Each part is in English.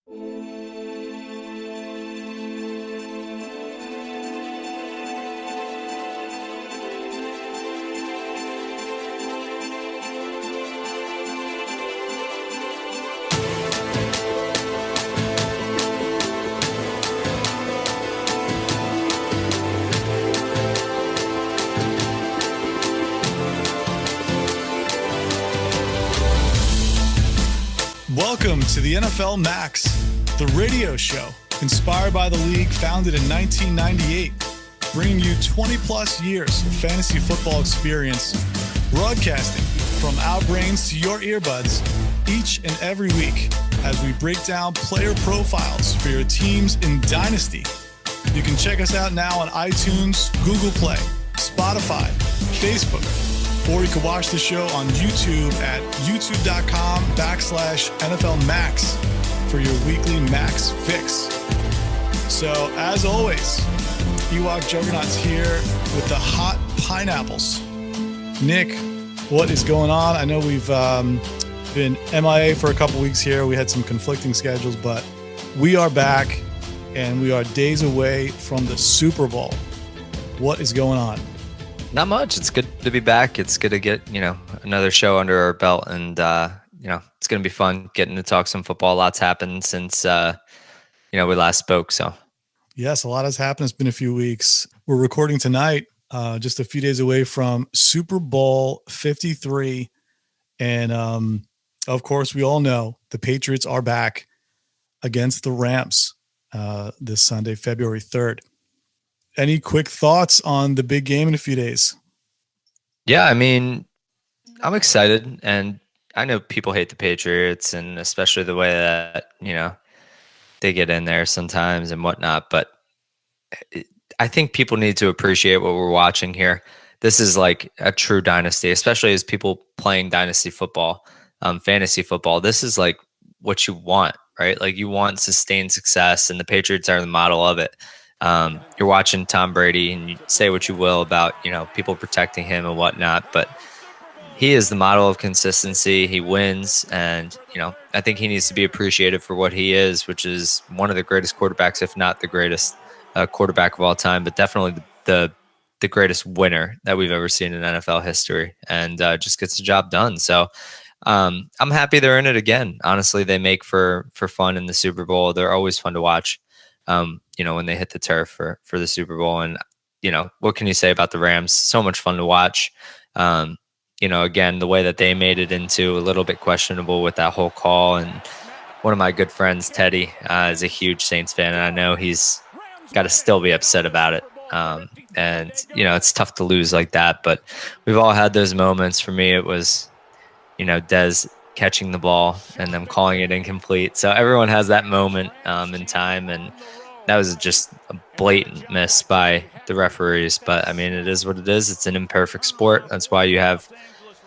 Welcome to the NFLMAX, the radio show inspired by the league, founded in 1998, bringing you 20-plus years of fantasy football experience, broadcasting from our brains to your earbuds each and every week as we break down player profiles for your teams in Dynasty. You can check us out now on iTunes, Google Play, Spotify, Facebook, or you can watch the show on YouTube at youtube.com/NFLMAX for your weekly Max fix. So, as always, Ewok Juggernaut's here with the hot pineapples. Nick, what is going on? I know we've been MIA for a couple weeks here. We had some conflicting schedules, but we are back, and we are days away from the Super Bowl. What is going on? Not much. It's good to be back. It's good to get, another show under our belt, and, it's going to be fun getting to talk some football. Lots happened since, we last spoke. So yes, a lot has happened. It's been a few weeks. We're recording tonight, just a few days away from Super Bowl 53. And, of course, we all know the Patriots are back against the Rams, this Sunday, February 3rd. Any quick thoughts on the big game in a few days? Yeah, I mean, I'm excited, and I know people hate the Patriots, and especially the way that, they get in there sometimes and whatnot, but I think people need to appreciate what we're watching here. This is like a true dynasty, especially as people playing dynasty football, fantasy football. This is like what you want, right? Like you want sustained success, and the Patriots are the model of it. You're watching Tom Brady, and you say what you will about, people protecting him and whatnot, but he is the model of consistency. He wins, and, I think he needs to be appreciated for what he is, which is one of the greatest quarterbacks, if not the greatest quarterback of all time, but definitely the greatest winner that we've ever seen in NFL history, and just gets the job done. So I'm happy they're in it again. Honestly, they make for fun in the Super Bowl. They're always fun to watch. When they hit the turf for the Super Bowl. And, what can you say about the Rams? So much fun to watch. Again, the way that they made it into a little bit questionable with that whole call. And one of my good friends, Teddy, is a huge Saints fan, and I know he's got to still be upset about it. And, it's tough to lose like that, but we've all had those moments. For me, it was, Dez catching the ball and them calling it incomplete. So everyone has that moment in time, and that was just a blatant miss by the referees. But I mean, it is what it is. It's an imperfect sport. That's why you have,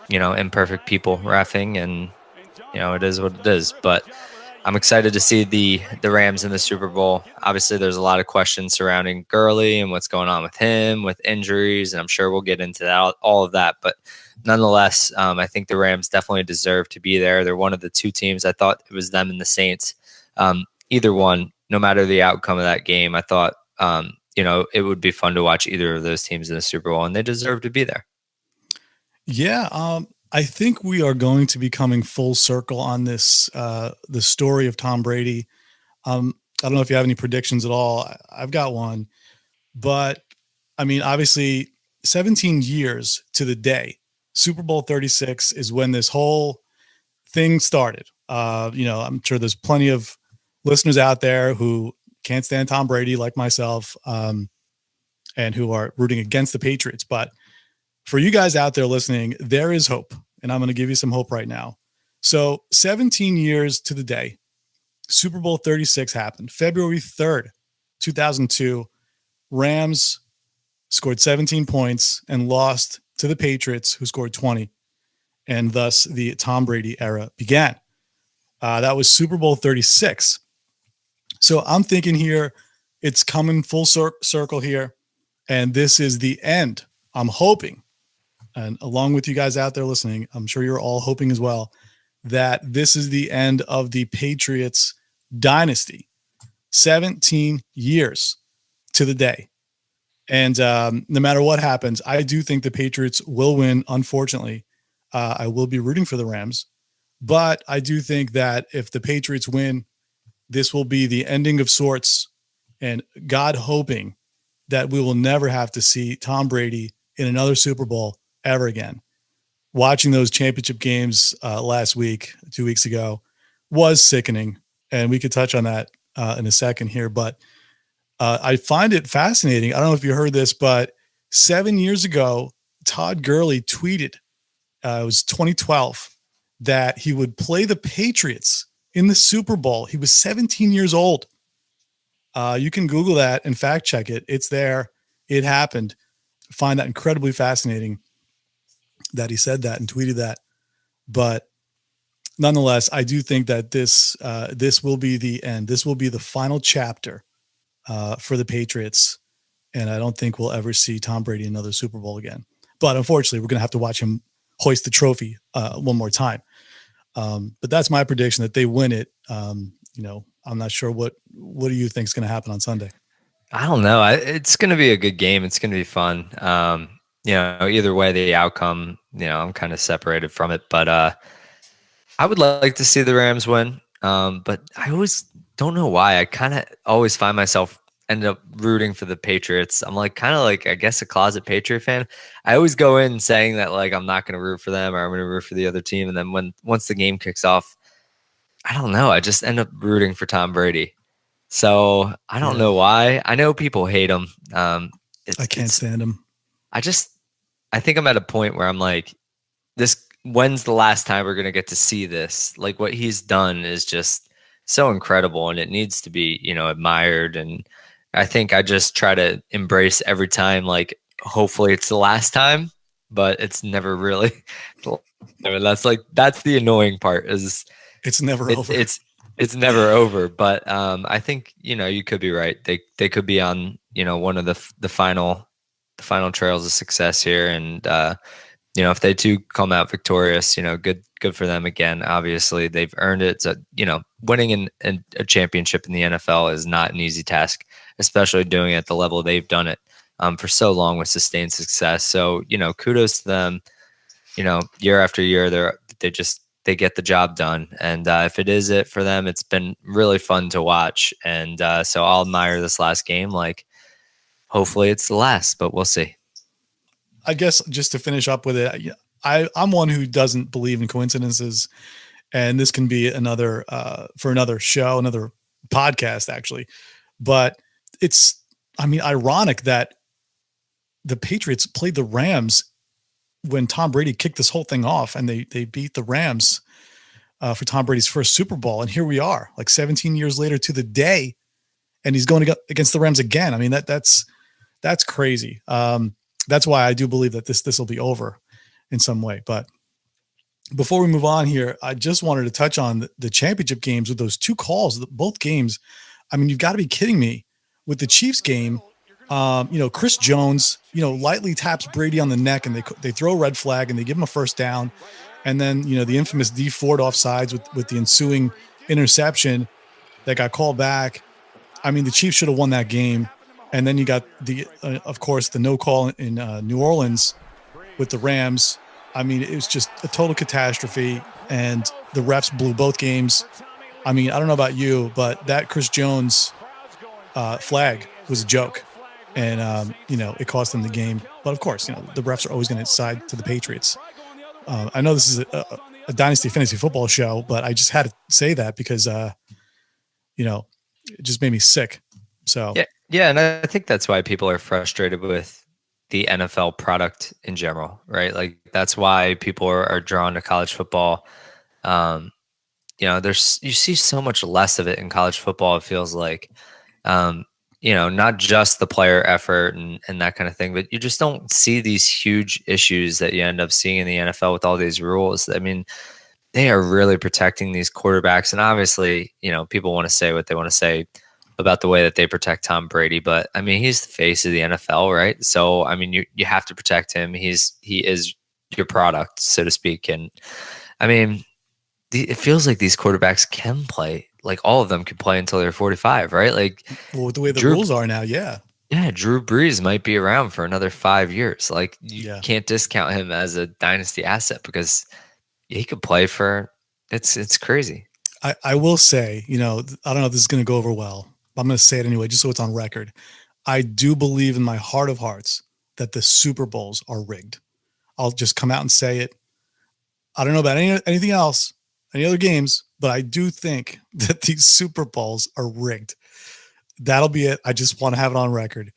imperfect people reffing, and it is what it is. But I'm excited to see the Rams in the Super Bowl. Obviously, there's a lot of questions surrounding Gurley and what's going on with him, with injuries, and I'm sure we'll get into that, all of that. But nonetheless, I think the Rams definitely deserve to be there. They're one of the two teams. I thought it was them and the Saints. Either one, no matter the outcome of that game, I thought, it would be fun to watch either of those teams in the Super Bowl, and they deserve to be there. Yeah, I think we are going to be coming full circle on this, the story of Tom Brady. I don't know if you have any predictions at all. I've got one, but I mean, obviously 17 years to the day, Super Bowl 36 is when this whole thing started. I'm sure there's plenty of listeners out there who can't stand Tom Brady like myself, and who are rooting against the Patriots. But for you guys out there listening, there is hope, and I'm going to give you some hope right now. So 17 years to the day, Super Bowl 36 happened. February 3rd, 2002, Rams scored 17 points and lost to the Patriots, who scored 20. And thus the Tom Brady era began. That was Super Bowl 36. So I'm thinking here, it's coming full circle here. And this is the end. I'm hoping, and along with you guys out there listening, I'm sure you're all hoping as well, that this is the end of the Patriots Dynasty. 17 years to the day. And no matter what happens, I do think the Patriots will win. Unfortunately, I will be rooting for the Rams. But I do think that if the Patriots win, this will be the ending of sorts. And God hoping that we will never have to see Tom Brady in another Super Bowl ever again. Watching those championship games last week, 2 weeks ago, was sickening. And we could touch on that in a second here. But I find it fascinating. I don't know if you heard this, but 7 years ago, Todd Gurley tweeted, it was 2012, that he would play the Patriots in the Super Bowl. He was 17 years old. You can Google that and fact check it. It's there. It happened. I find that incredibly fascinating that he said that and tweeted that. But nonetheless, I do think that this will be the end. This will be the final chapter for the Patriots. And I don't think we'll ever see Tom Brady in another Super Bowl again. But unfortunately, we're going to have to watch him hoist the trophy one more time. But that's my prediction that they win it. I'm not sure what do you think is going to happen on Sunday? I don't know. It's going to be a good game. It's going to be fun. Either way, the outcome, I'm kind of separated from it, but I would like to see the Rams win. But I always don't know why. I kind of always find myself end up rooting for the Patriots. I'm kind of I guess a closet Patriot fan. I always go in saying that I'm not going to root for them or I'm going to root for the other team. And then once the game kicks off, I don't know. I just end up rooting for Tom Brady. So I don't know why. I know people hate him. I can't stand him. I think I'm at a point where I'm this. When's the last time we're going to get to see this? What he's done is just so incredible and it needs to be, admired. And I think I just try to embrace every time, hopefully it's the last time, but it's never really. I mean, that's the annoying part is it's never over. It's never over. But I think, you could be right. They could be on, one of the final trails of success here. And, if they do come out victorious, good for them again. Obviously, they've earned it. So, winning in a championship in the NFL is not an easy task, especially doing it at the level they've done it for so long with sustained success. So, kudos to them. Year after year, they get the job done. And if it is it for them, it's been really fun to watch. And so I'll admire this last game. Hopefully it's the last, but we'll see. I guess just to finish up with it, I'm one who doesn't believe in coincidences, and this can be another for another show, another podcast, actually. But it's, ironic that the Patriots played the Rams when Tom Brady kicked this whole thing off, and they beat the Rams for Tom Brady's first Super Bowl, and here we are, 17 years later to the day, and he's going against the Rams again. That's crazy. That's why I do believe that this will be over in some way. But before we move on here, I just wanted to touch on the championship games with those two calls, both games. You've got to be kidding me. With the Chiefs game, Chris Jones, lightly taps Brady on the neck, and they throw a red flag and they give him a first down. And then, the infamous D Ford offsides with the ensuing interception that got called back. The Chiefs should have won that game. And then you got of course, the no call in New Orleans with the Rams. It was just a total catastrophe, and the refs blew both games. I don't know about you, but that Chris Jones flag was a joke, and it cost them the game. But of course, the refs are always going to side to the Patriots. I know this is a Dynasty fantasy football show, but I just had to say that because it just made me sick. So yeah, and I think that's why people are frustrated with the NFL product in general, right? That's why people are drawn to college football. You see so much less of it in college football. It feels like, not just the player effort and that kind of thing, but you just don't see these huge issues that you end up seeing in the NFL with all these rules. They are really protecting these quarterbacks. And obviously, people want to say what they want to say about the way that they protect Tom Brady, but he's the face of the NFL, right? So you have to protect him. He is your product, so to speak. And it feels like these quarterbacks can play like all of them could play until they're 45, right? Like Well, with the way the Drew, rules are now, yeah. yeah, Drew Brees might be around for another 5 years. Like you Yeah. can't discount him as a dynasty asset because he could play for. It's crazy. I will say, I don't know if this is going to go over well, but I'm going to say it anyway, just so it's on record. I do believe in my heart of hearts that the Super Bowls are rigged. I'll just come out and say it. I don't know about anything else, any other games, but I do think that these Super Bowls are rigged. That'll be it. I just want to have it on record.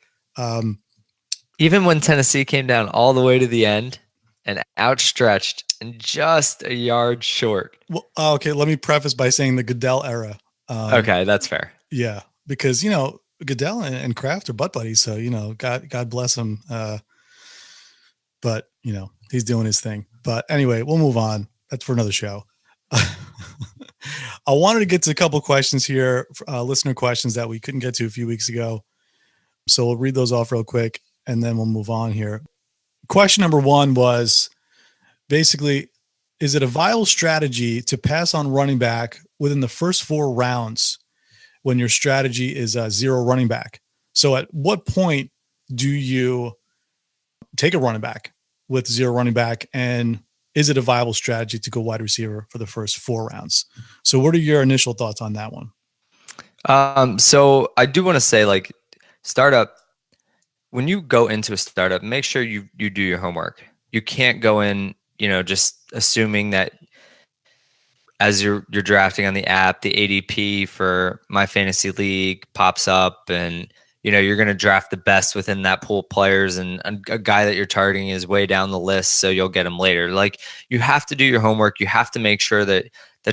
Even when Tennessee came down all the way to the end and outstretched and just a yard short. Well, okay, let me preface by saying the Goodell era. Okay, that's fair. Yeah, because Goodell and Kraft are butt buddies, so God bless him. But he's doing his thing. But anyway, we'll move on. That's for another show. I wanted to get to a couple of questions here, listener questions that we couldn't get to a few weeks ago. So we'll read those off real quick, and then we'll move on here. Question number one was basically, is it a viable strategy to pass on running back within the first 4 rounds when your strategy is a 0 running back? So at what point do you take a running back with 0 running back, and is it a viable strategy to go wide receiver for the first 4 rounds? So what are your initial thoughts on that one? So I do want to say, like, startup, when you go into a startup, make sure you do your homework. You can't go in, just assuming that as you're drafting on the app, the ADP for my fantasy league pops up and you're going to draft the best within that pool of players, and a guy that you're targeting is way down the list, so you'll get him later. Like, you have to do your homework. You have to make sure that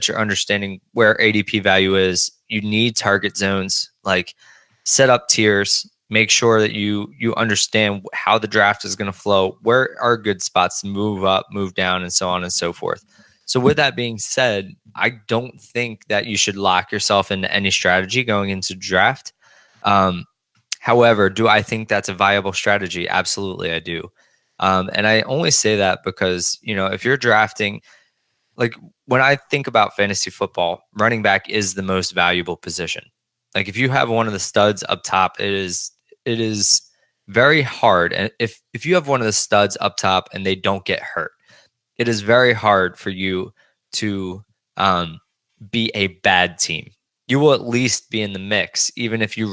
you're understanding where ADP value is. You need target zones, like set up tiers, make sure that you understand how the draft is going to flow, where are good spots to move up, move down, and so on and so forth. So with that being said, I don't think that you should lock yourself into any strategy going into draft. However, do I think that's a viable strategy? Absolutely, I do. And I only say that because, if you're drafting, like when I think about fantasy football, running back is the most valuable position. Like if you have one of the studs up top, it is very hard. And if you have one of the studs up top and they don't get hurt, it is very hard for you to be a bad team. You will at least be in the mix, even if you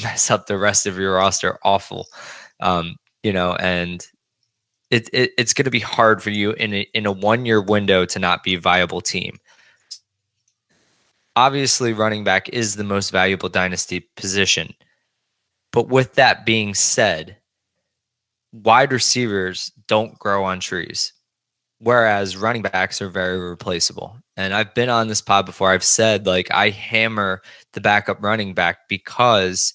mess up the rest of your roster awful, and it's going to be hard for you in a 1-year window to not be a viable team. Obviously, running back is the most valuable dynasty position. But with that being said, wide receivers don't grow on trees, whereas running backs are very replaceable. And I've been on this pod before. I've said, like, I hammer the backup running back because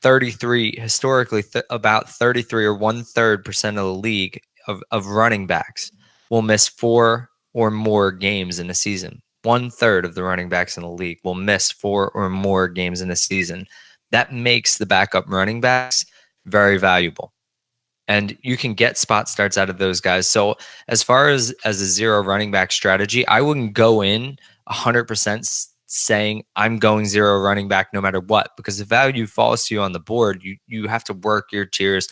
historically, about 33 or 1/3% of the league of running backs will miss 4 or more games in a season. 1/3 of the running backs in the league will miss 4 or more games in a season. That makes the backup running backs very valuable. And you can get spot starts out of those guys. So as far as a 0 running back strategy, I wouldn't go in 100% saying I'm going 0 running back no matter what, because the value falls to you on the board. You have to work your tiers.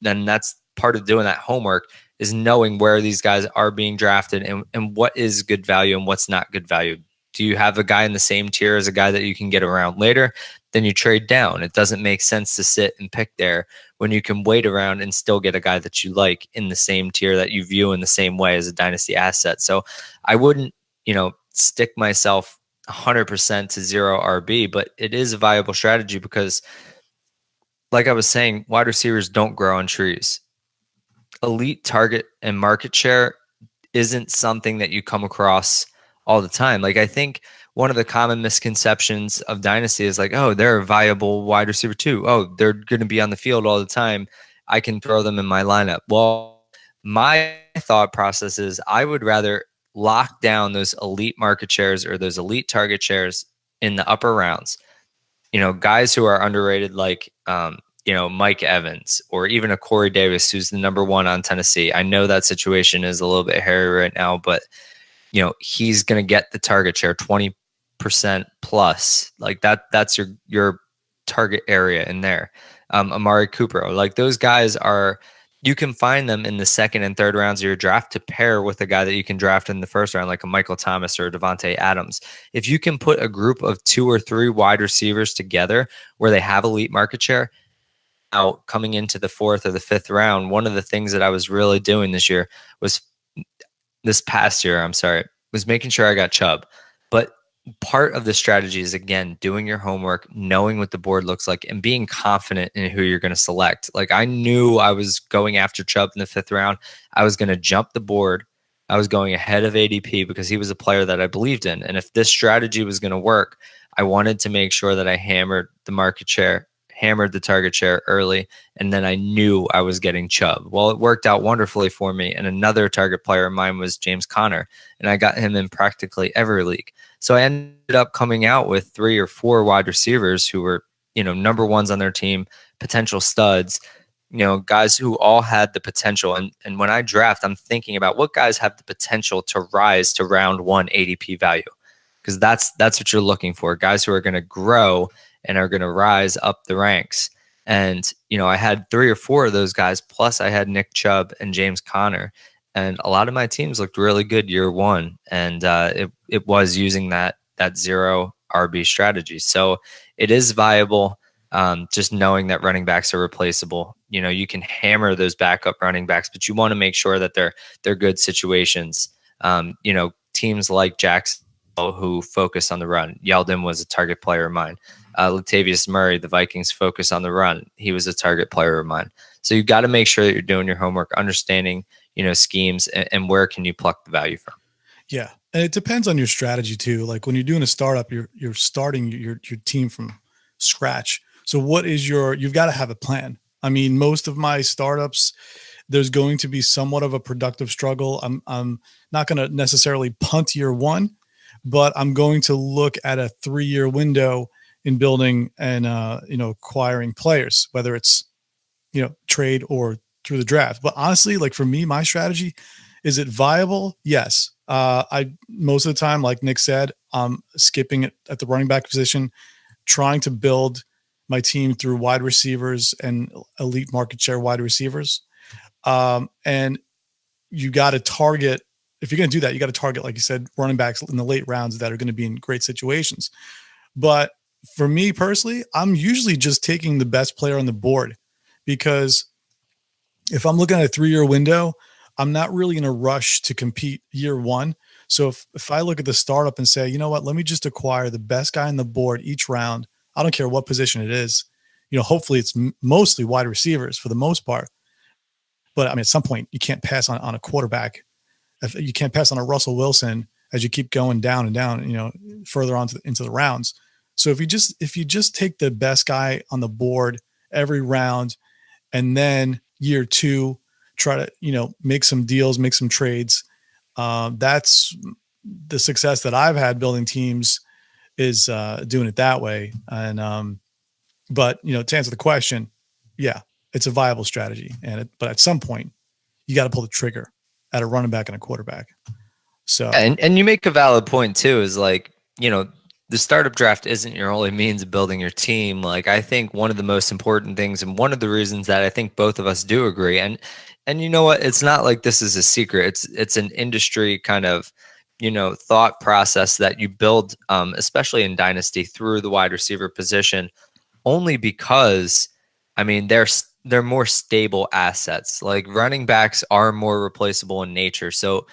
Then that's part of doing that homework, is knowing where these guys are being drafted and what is good value and what's not good value. Do you have a guy in the same tier as a guy that you can get around later? Then you trade down. It doesn't make sense to sit and pick there when you can wait around and still get a guy that you like in the same tier that you view in the same way as a dynasty asset. So I wouldn't, stick myself 100% to 0 RB, but it is a viable strategy because, like I was saying, wide receivers don't grow on trees. Elite target and market share isn't something that you come across all the time. Like, I think one of the common misconceptions of dynasty is like, oh, they're a viable wide receiver too. Oh, they're going to be on the field all the time. I can throw them in my lineup. Well, my thought process is I would rather lock down those elite market shares or those elite target shares in the upper rounds. Guys who are underrated, like, Mike Evans or even a Corey Davis, who's the number 1 on Tennessee. I know that situation is a little bit hairy right now, but he's going to get the target share, 20 50% plus. Like that's your target area in there. Amari Cooper, like those guys are, you can find them in the second and third rounds of your draft to pair with a guy that you can draft in the first round, like a Michael Thomas or a Devontae Adams. If you can put a group of 2 or 3 wide receivers together where they have elite market share, out coming into the 4th or the 5th round, one of the things that I was really doing this past year, I'm sorry, was making sure I got Chubb. But part of the strategy is, again, doing your homework, knowing what the board looks like, and being confident in who you're going to select. Like, I knew I was going after Chubb in the 5th round. I was going to jump the board. I was going ahead of ADP because he was a player that I believed in. And if this strategy was going to work, I wanted to make sure that I hammered the market share, hammered the target share early, and then I knew I was getting Chubb. Well, it worked out wonderfully for me. And another target player of mine was James Conner, and I got him in practically every league. So I ended up coming out with 3 or 4 wide receivers who were, number ones on their team, potential studs, guys who all had the potential. And when I draft, I'm thinking about what guys have the potential to rise to round 1 ADP value, because that's what you're looking for, guys who are going to grow and are going to rise up the ranks. And, I had 3 or 4 of those guys, plus I had Nick Chubb and James Conner. And a lot of my teams looked really good year 1. And it was using that 0 RB strategy. So it is viable, just knowing that running backs are replaceable. You can hammer those backup running backs, but you want to make sure that they're good situations. Teams like Jacksonville who focus on the run. Yeldon was a target player of mine. Latavius Murray, the Vikings focus on the run. He was a target player of mine. So you've got to make sure that you're doing your homework, understanding, schemes, and where can you pluck the value from. Yeah. And it depends on your strategy too. Like when you're doing a startup, you're starting your team from scratch. So what is you've got to have a plan. I mean, most of my startups, there's going to be somewhat of a productive struggle. I'm not going to necessarily punt year 1, but I'm going to look at a 3-year window in building and, acquiring players, whether it's, trade or through the draft. But honestly, like for me, my strategy, is it viable? Yes. I most of the time, like Nick said, I'm skipping it at the running back position, trying to build my team through wide receivers and elite market share wide receivers. And you got to target, if you're going to do that, you got to target, like you said, running backs in the late rounds that are going to be in great situations. But for me personally, I'm usually just taking the best player on the board, because if I'm looking at a 3-year window, I'm not really in a rush to compete year 1. So if I look at the startup and say, you know what, let me just acquire the best guy on the board each round. I don't care what position it is. Hopefully it's mostly wide receivers for the most part. But I mean, at some point you can't pass on a quarterback. If you can't pass on a Russell Wilson as you keep going down and down, further on into the rounds. So if you just take the best guy on the board every round, and then year 2, try to, make some deals, make some trades. That's the success that I've had building teams, is doing it that way. And, but to answer the question, yeah, it's a viable strategy. But at some point you got to pull the trigger at a running back and a quarterback. So, and you make a valid point too, is like, the startup draft isn't your only means of building your team. Like, I think one of the most important things, and one of the reasons that I think both of us do agree, and you know what, it's not like this is a secret. It's an industry kind of, thought process that you build, especially in Dynasty, through the wide receiver position, only because, I mean, they're more stable assets. Like running backs are more replaceable in nature. So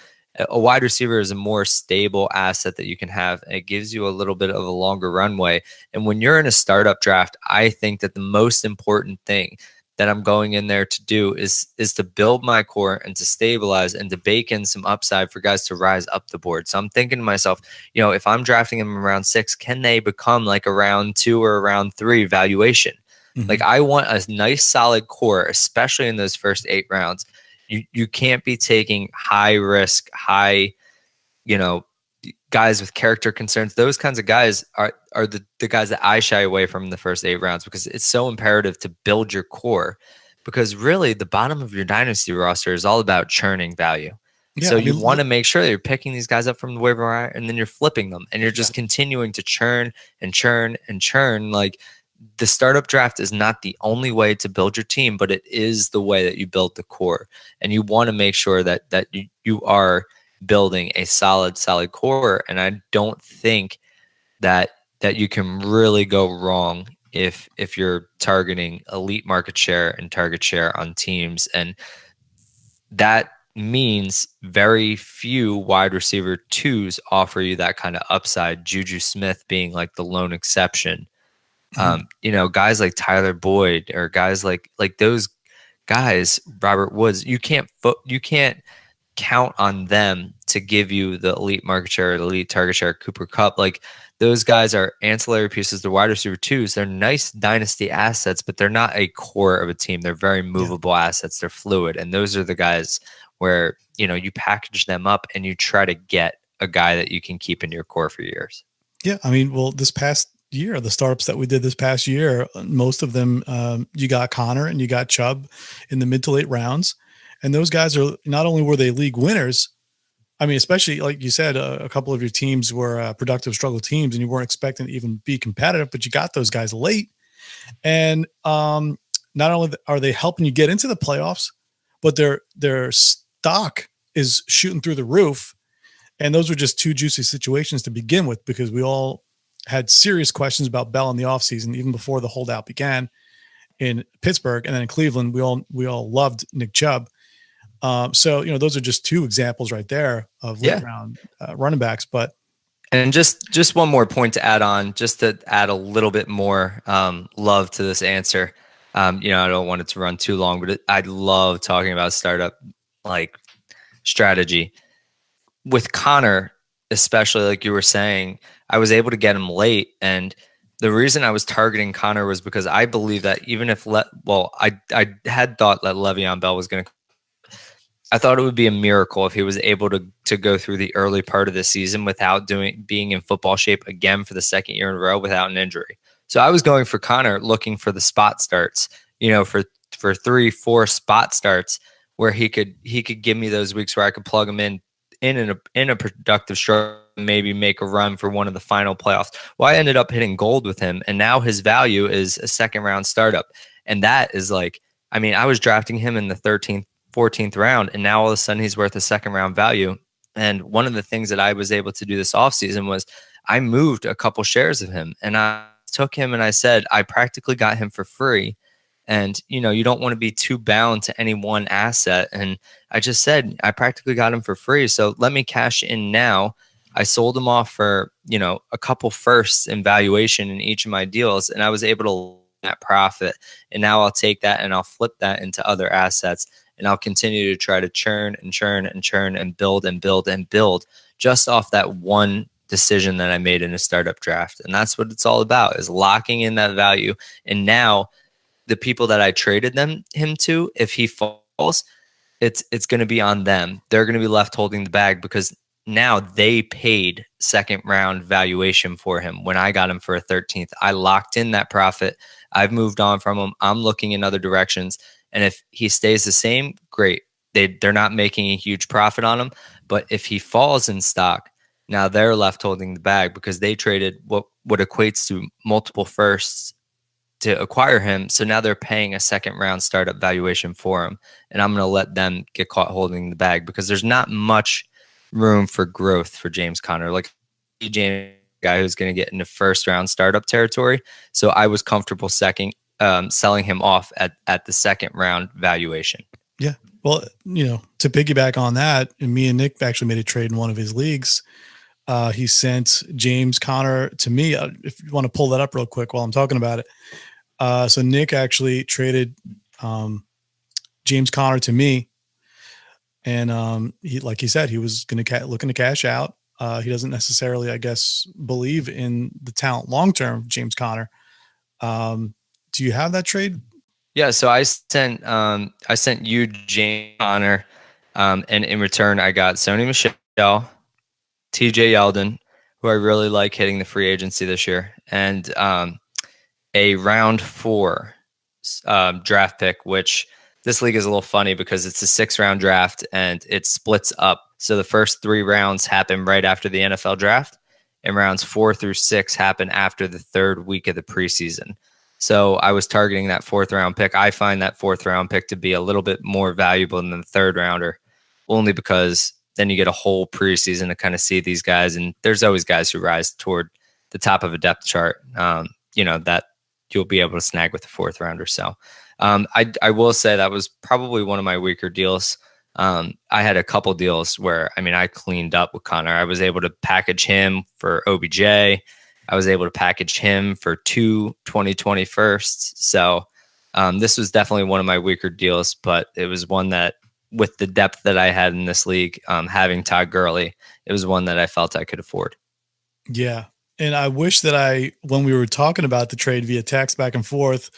a wide receiver is a more stable asset that you can have. It gives you a little bit of a longer runway. And when you're in a startup draft, I think that the most important thing that I'm going in there to do is to build my core and to stabilize and to bake in some upside for guys to rise up the board. So I'm thinking to myself, if I'm drafting them in round 6, can they become like a round 2 or a round 3 valuation? Mm-hmm. Like, I want a nice solid core, especially in those first 8 rounds. You can't be taking high risk, high, guys with character concerns. Those kinds of guys are the guys that I shy away from in the first 8 rounds, because it's so imperative to build your core, because really the bottom of your dynasty roster is all about churning value. Yeah, So I you mean, want to make sure that you're picking these guys up from the waiver wire and then you're flipping them and you're just exactly. continuing to churn and churn and churn. Like the startup draft is not the only way to build your team, but it is the way that you build the core. And you want to make sure that you are building a solid core. And I don't think that you can really go wrong if you're targeting elite market share and target share on teams. And that means very few wide receiver twos offer you that kind of upside. Juju Smith being like the lone exception. Mhm. Guys like Tyler Boyd or guys like those guys, Robert Woods, you can't count on them to give you the elite market share, the elite target share. Cooper Kupp, like those guys are ancillary pieces. The wide receiver twos, they're nice dynasty assets, but they're not a core of a team. They're very Yeah. movable assets. They're fluid, and those are the guys where you package them up and you try to get a guy that you can keep in your core for years. Yeah. I mean, well, this past year, the startups that we did this past year, most of them, you got Connor and you got Chubb in the mid to late rounds. And those guys are not only were they league winners, I mean, especially like you said, a couple of your teams were productive struggle teams and you weren't expecting to even be competitive, but you got those guys late. And not only are they helping you get into the playoffs, but their stock is shooting through the roof. And those were just two juicy situations to begin with, because we all had serious questions about Bell in the offseason, even before the holdout began in Pittsburgh. And then in Cleveland, we all loved Nick Chubb. So, those are just two examples right there of late Yeah. round running backs. But And just one more point to add on, just to add a little bit more love to this answer. I don't want it to run too long, but I love talking about startup like strategy with Connor, especially like you were saying. I was able to get him late, and the reason I was targeting Connor was because I believe that even if I had thought that Le'Veon Bell was going to. I thought it would be a miracle if he was able to go through the early part of the season without being in football shape again for the second year in a row without an injury. So I was going for Connor, looking for the spot starts, for 3-4 spot starts where he could give me those weeks where I could plug him in a productive struggle, maybe make a run for one of the final playoffs. Well, I ended up hitting gold with him, and now his value is a second round startup, and that is like, I mean, I was drafting him in the 13th 14th round, and now all of a sudden he's worth a second round value. And one of the things that I was able to do this offseason was I moved a couple shares of him, and I took him and I said, I practically got him for free. And, you don't want to be too bound to any one asset. And I just said, I practically got him for free. So let me cash in now. I sold him off for, a couple firsts in valuation in each of my deals, and I was able to net profit. And now I'll take that and I'll flip that into other assets. And I'll continue to try to churn and churn and churn and build and build and build just off that one decision that I made in a startup draft. And that's what it's all about, is locking in that value. And now the people that I traded him to, if he falls, it's going to be on them. They're going to be left holding the bag because now they paid second round valuation for him. When I got him for a 13th, I locked in that profit. I've moved on from him. I'm looking in other directions. And if he stays the same, great. They're not making a huge profit on him. But if he falls in stock, now they're left holding the bag because they traded what equates to multiple firsts to acquire him. So now they're paying a second round startup valuation for him. And I'm going to let them get caught holding the bag because there's not much room for growth for James Conner. Like James, guy who's going to get into first round startup territory. So I was comfortable selling him off at the second round valuation. Yeah. Well, to piggyback on that, and me and Nick actually made a trade in one of his leagues. He sent James Conner to me. If you want to pull that up real quick while I'm talking about it. So Nick actually traded James Conner to me. And he, like he said, he was looking to cash out. He doesn't necessarily, I guess, believe in the talent long-term, James Conner. Do you have that trade? Yeah, so I sent you James Conner, and in return I got Sony Michel, TJ Yeldon, who I really like hitting the free agency this year, and a round 4 draft pick, which this league is a little funny because it's a 6-round draft and it splits up. So the first 3 rounds happen right after the NFL draft, and rounds 4 through 6 happen after the 3rd week of the preseason. So I was targeting that 4th round pick. I find that 4th round pick to be a little bit more valuable than the 3rd rounder, only because then you get a whole preseason to kind of see these guys. And there's always guys who rise toward the top of a depth chart, that you'll be able to snag with the 4th rounder. So I will say that was probably one of my weaker deals. I had a couple deals where, I cleaned up with Connor. I was able to package him for OBJ. I was able to package him for 2 2020 firsts. So this was definitely one of my weaker deals, but it was one that, with the depth that I had in this league, having Todd Gurley, it was one that I felt I could afford. Yeah. And I wish that when we were talking about the trade via text back and forth,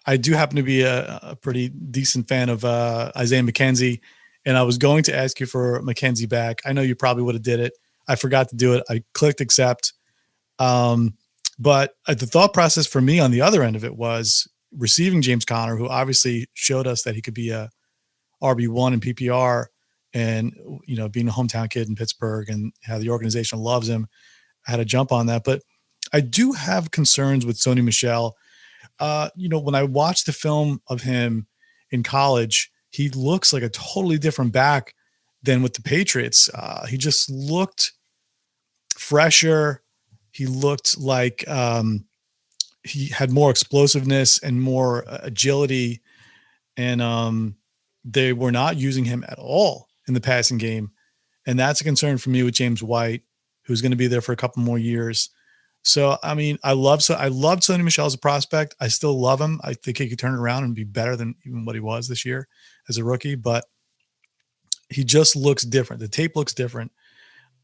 I do happen to be a pretty decent fan of Isaiah McKenzie. And I was going to ask you for McKenzie back. I know you probably would have did it. I forgot to do it. I clicked accept. But the thought process for me on the other end of it was receiving James Conner, who obviously showed us that he could be a RB1 in PPR, and, being a hometown kid in Pittsburgh and how the organization loves him. I had to jump on that. But I do have concerns with Sony Michel. When I watched the film of him in college, he looks like a totally different back than with the Patriots. He just looked fresher. He looked like he had more explosiveness and more agility. And they were not using him at all in the passing game. And that's a concern for me with James White, who's going to be there for a couple more years. So, I loved Sony Michel as a prospect. I still love him. I think he could turn it around and be better than even what he was this year as a rookie, but he just looks different. The tape looks different.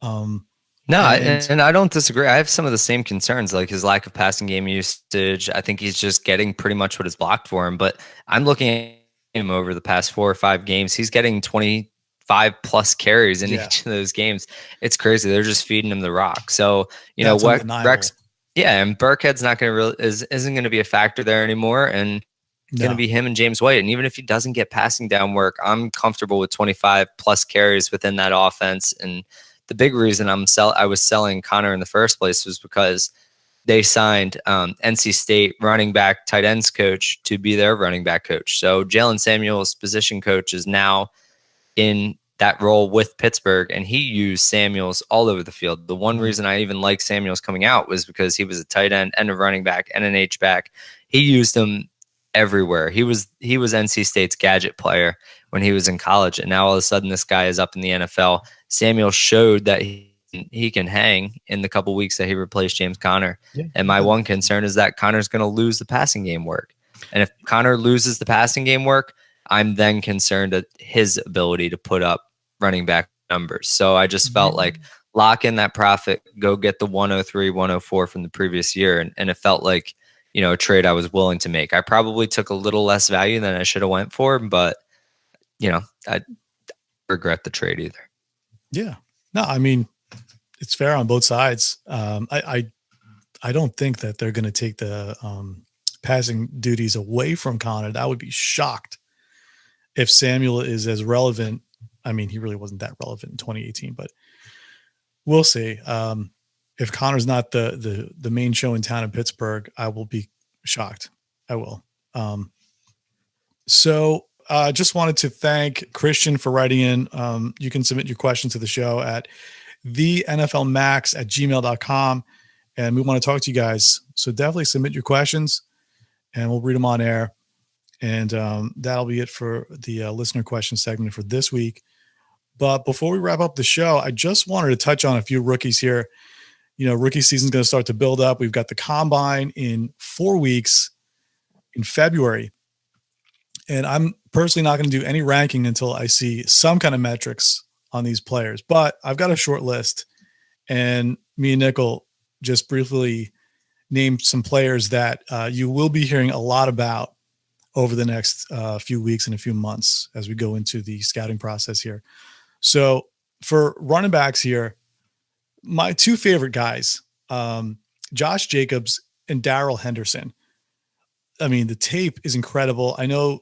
No, and I don't disagree. I have some of the same concerns, like his lack of passing game usage. I think he's just getting pretty much what is blocked for him, but I'm looking at him over the past 4 or 5 games. He's getting 25 plus carries in each of those games. It's crazy. They're just feeding him the rock. So, what Rex, and Burkhead's not going to isn't going to be a factor there anymore. And it's going to be him and James White. And even if he doesn't get passing down work, I'm comfortable with 25 plus carries within that offense. And the big reason I was selling Connor in the first place was because they signed NC State running back tight ends coach to be their running back coach. So Jalen Samuel's position coach is now in that role with Pittsburgh, and he used Samuels all over the field. The one reason I even liked Samuels coming out was because he was a tight end and a running back and an H-back. He used him everywhere. He was NC State's gadget player when he was in college, and now all of a sudden this guy is up in the NFL. Samuel showed that he can hang in the couple weeks that he replaced James Conner. Yeah. And my one concern is that Connor's going to lose the passing game work. And if Connor loses the passing game work, I'm then concerned at his ability to put up running back numbers. So I just felt like lock in that profit, go get the 103, 104 from the previous year. And it felt like, a trade I was willing to make. I probably took a little less value than I should have went for, but I don't regret the trade either. Yeah. No, it's fair on both sides. I don't think that they're going to take the passing duties away from Connor. That would be shocked if Samuel is as relevant. He really wasn't that relevant in 2018, but we'll see. If Connor's not the main show in town in Pittsburgh, I will be shocked. I will. So just wanted to thank Christian for writing in. You can submit your questions to the show at TheNFLMAX@gmail.com. And we want to talk to you guys. So definitely submit your questions and we'll read them on air. And that'll be it for the listener question segment for this week. But before we wrap up the show, I just wanted to touch on a few rookies here. Rookie season's going to start to build up. We've got the combine in 4 weeks in February. And I'm personally not going to do any ranking until I see some kind of metrics on these players. But I've got a short list. And me and Nickel just briefly named some players that you will be hearing a lot about over the next few weeks and a few months as we go into the scouting process here. So for running backs here, my 2 favorite guys, Josh Jacobs and Darrell Henderson. The tape is incredible. I know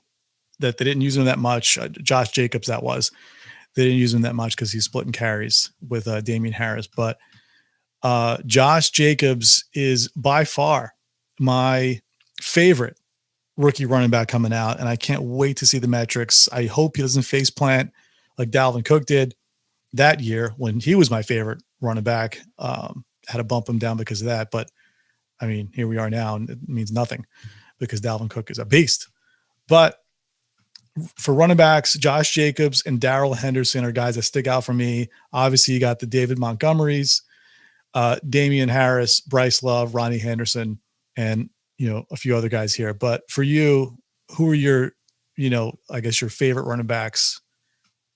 that they didn't use him that much. Josh Jacobs, that was. They didn't use him that much because he's splitting carries with Damien Harris. But Josh Jacobs is by far my favorite rookie running back coming out, and I can't wait to see the metrics. I hope he doesn't face plant like Dalvin Cook did that year when he was my favorite running back. Had to bump him down because of that. But, I mean, here we are now, and it means nothing because Dalvin Cook is a beast. But for running backs, Josh Jacobs and Darrell Henderson are guys that stick out for me. Obviously, you got the David Montgomerys, Damien Harris, Bryce Love, Rodney Henderson, and a few other guys here. But for you, who are your, I guess your favorite running backs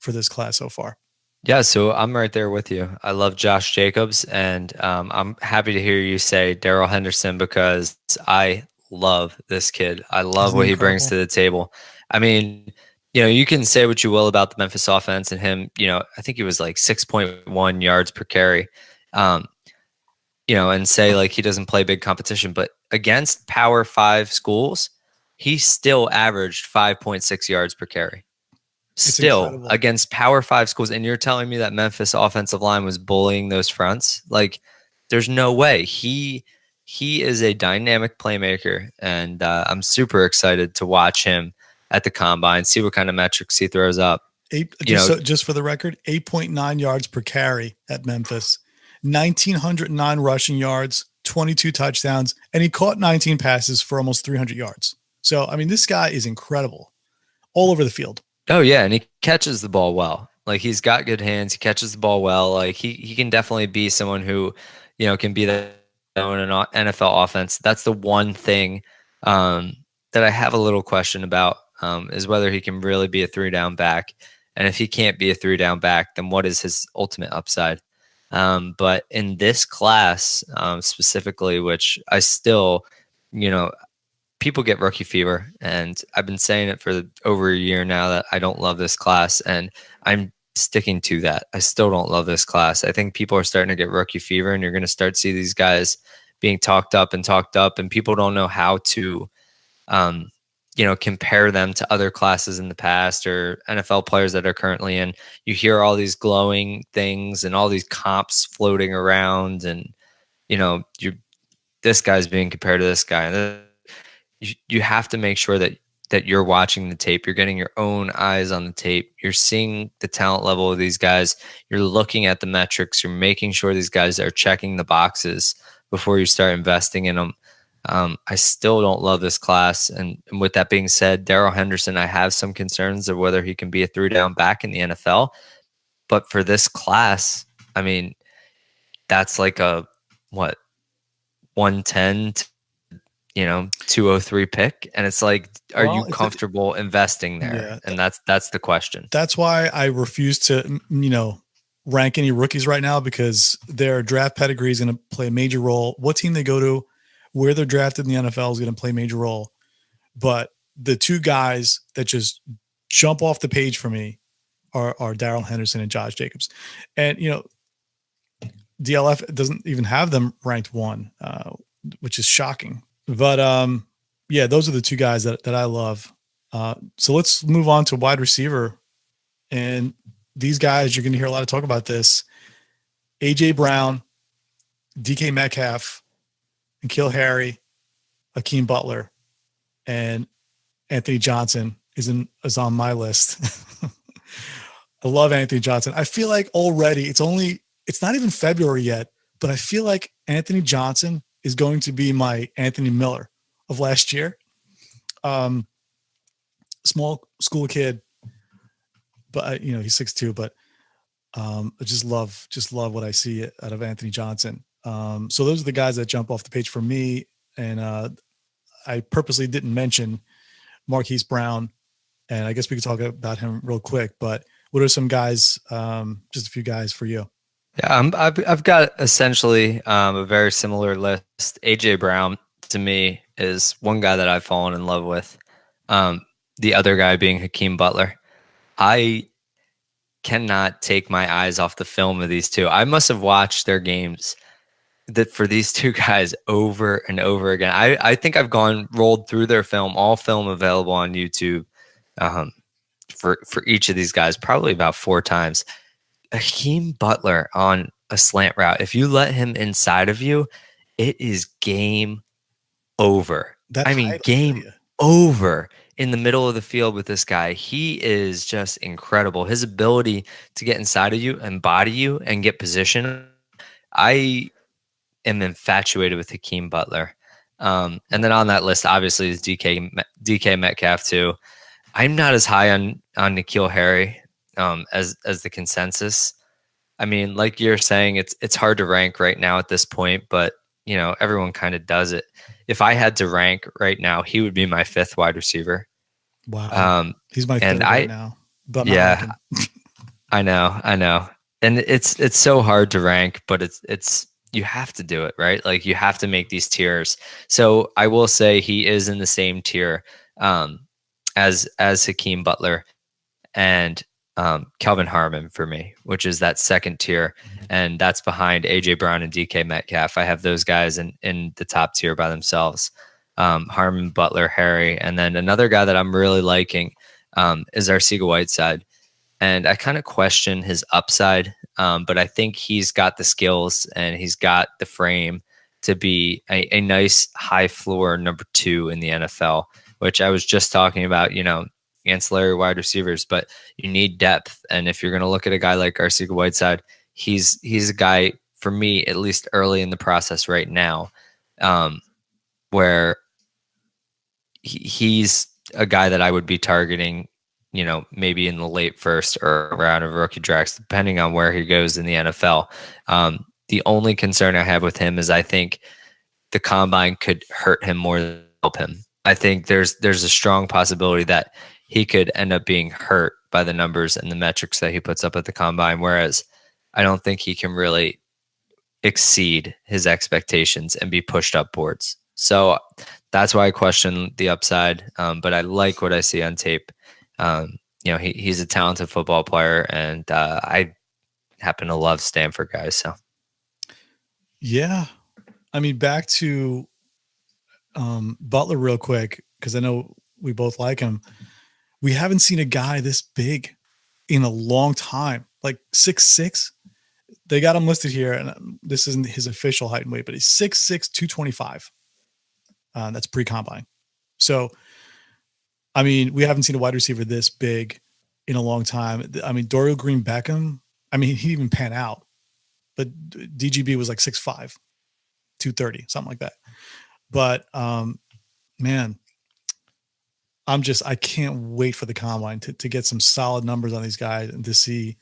for this class so far? Yeah, so I'm right there with you. I love Josh Jacobs, and I'm happy to hear you say Darrell Henderson because I love this kid. I love what he brings to the table. I mean, you can say what you will about the Memphis offense and him. I think he was like 6.1 yards per carry. And say like he doesn't play big competition, but against Power 5 schools, he still averaged 5.6 yards per carry. Still against Power 5 schools. And you're telling me that Memphis offensive line was bullying those fronts? Like, there's no way. He is a dynamic playmaker, and I'm super excited to watch him at the combine, see what kind of metrics he throws up. Just for the record, 8.9 yards per carry at Memphis. 1,909 rushing yards, 22 touchdowns, and he caught 19 passes for almost 300 yards. So, I mean, this guy is incredible all over the field. Oh, yeah, and he catches the ball well. Like, he's got good hands. He catches the ball well. Like, he can definitely be someone who, can be the in an NFL offense. That's the one thing that I have a little question about is whether he can really be a 3-down back. And if he can't be a 3-down back, then what is his ultimate upside? But in this class specifically, which I still, people get rookie fever, and I've been saying it for over a year now that I don't love this class, and I'm sticking to that. I still don't love this class. I think people are starting to get rookie fever, and you're going to start to see these guys being talked up, and people don't know how to, compare them to other classes in the past or NFL players that are currently in. You hear all these glowing things and all these comps floating around, and this guy's being compared to this guy. And you have to make sure that you're watching the tape. You're getting your own eyes on the tape. You're seeing the talent level of these guys. You're looking at the metrics. You're making sure these guys are checking the boxes before you start investing in them. I still don't love this class. And with that being said, Darrell Henderson, I have some concerns of whether he can be a 3-down back in the NFL. But for this class, I mean, that's like a, 110 to, 203 pick. And it's like, are you comfortable investing there? Yeah, and that's the question. That's why I refuse to, rank any rookies right now, because their draft pedigree is going to play a major role. What team they go to, where they're drafted in the NFL is going to play a major role. But the two guys that just jump off the page for me are Darrell Henderson and Josh Jacobs. And, DLF doesn't even have them ranked 1, which is shocking. But, yeah, those are the two guys that I love. So let's move on to wide receiver. And these guys, you're going to hear a lot of talk about this. A.J. Brown, DK Metcalf, N'Keal Harry, Hakeem Butler, and Anthony Johnson is on my list. I love Anthony Johnson. I feel like already it's not even February yet, but I feel like Anthony Johnson is going to be my Anthony Miller of last year. Small school kid, but he's 6'2", but I just love what I see out of Anthony Johnson. So those are the guys that jump off the page for me. And I purposely didn't mention Marquise Brown, and I guess we could talk about him real quick, but what are some guys, just a few guys for you? Yeah, I've got essentially a very similar list. AJ Brown to me is one guy that I've fallen in love with. The other guy being Hakeem Butler. I cannot take my eyes off the film of these two. I must have watched their games for these two guys over and over again. I think I've rolled through their film, all film available on YouTube, um, for each of these guys, probably about 4 times. Hakeem Butler on a slant route, if you let him inside of you, it is game over. That I mean, height will kill game you. over in the middle of the field with this guy. He is just incredible. His ability to get inside of you and body you and get position. I am infatuated with Hakeem Butler. And then on that list, obviously, is DK Metcalf too. I'm not as high on N'Keal Harry as the consensus. I mean, like you're saying, it's hard to rank right now at this point, but everyone kind of does it. If I had to rank right now, he would be my 5th wide receiver. Wow. He's my And third right now, but I'm not yeah, ranking. I know, and it's so hard to rank, but it's you have to do it, right? Like you have to make these tiers. So I will say he is in the same tier um, as Hakeem Butler and Kelvin Harmon for me, which is that second tier, and that's behind AJ Brown and DK Metcalf. I have those guys in the top tier by themselves. Harmon, Butler, Harry, and then another guy that I'm really liking is Arcega-Whiteside. And I kind of question his upside, but I think he's got the skills and he's got the frame to be a nice high floor number 2 in the NFL, which I was just talking about, ancillary wide receivers, but you need depth. And if you're going to look at a guy like Arcega-Whiteside, he's a guy for me, at least early in the process right now, where he's a guy that I would be targeting, maybe in the late first or round of rookie drafts, depending on where he goes in the NFL. The only concern I have with him is I think the combine could hurt him more than help him. I think there's a strong possibility that he could end up being hurt by the numbers and the metrics that he puts up at the combine, whereas I don't think he can really exceed his expectations and be pushed upwards. So that's why I question the upside. But I like what I see on tape. He's a talented football player, and I happen to love Stanford guys. So Yeah. I mean, back to Butler real quick, because I know we both like him. We haven't seen a guy this big in a long time, like 6'6". They got him listed here, and this isn't his official height and weight, but he's 6'6", 225. That's pre-combine. So, I mean, we haven't seen a wide receiver this big in a long time. I mean, Dorial Green Beckham, I mean, he didn't even pan out, but DGB was like 6'5", 230, something like that. But man, I can't wait for the combine to get some solid numbers on these guys and to see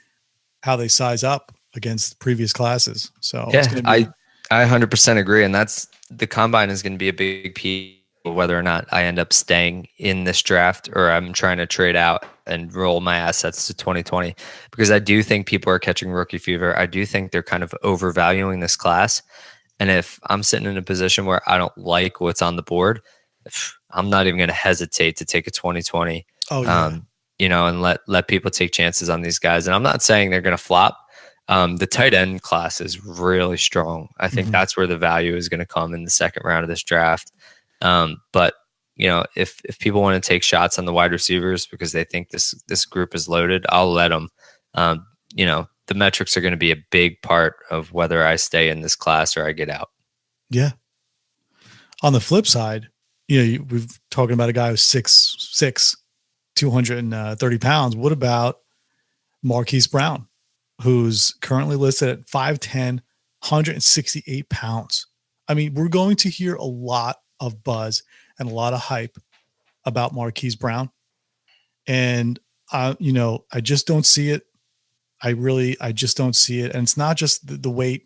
how they size up against previous classes. So yeah, it's going to be. I 100% agree, and that's the combine is going to be a big piece of whether or not I end up staying in this draft or I'm trying to trade out and roll my assets to 2020, because I do think people are catching rookie fever. I do think they're kind of overvaluing this class. And if I'm sitting in a position where I don't like what's on the board, I'm not even going to hesitate to take a 2020. Oh yeah. And let people take chances on these guys. And I'm not saying they're going to flop. The tight end class is really strong. I think that's where the value is going to come in the second round of this draft. But if people want to take shots on the wide receivers because they think this group is loaded, I'll let them. The metrics are going to be a big part of whether I stay in this class or I get out. Yeah. On the flip side, we've talking about a guy who's 6'6", 230 pounds. What about Marquise Brown, who's currently listed at 5'10", 168 pounds? I mean, we're going to hear a lot of buzz and a lot of hype about Marquise Brown. And, I just don't see it. I just don't see it. And it's not just the weight.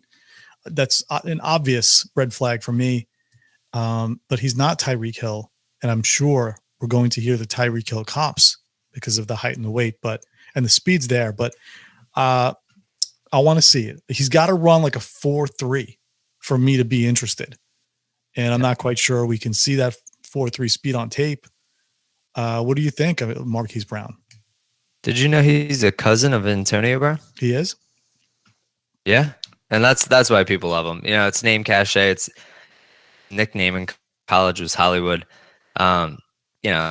That's an obvious red flag for me. But he's not Tyreek Hill. And I'm sure we're going to hear the Tyreek Hill comps because of the height and the weight, and the speed's there. But I want to see it. He's got to run like a 4.3 for me to be interested. And I'm not quite sure we can see that 4.3 speed on tape. What do you think of Marquise Brown? Did you know he's a cousin of Antonio Brown? He is? Yeah. And that's why people love him. It's name cachet. It's nickname in college was Hollywood.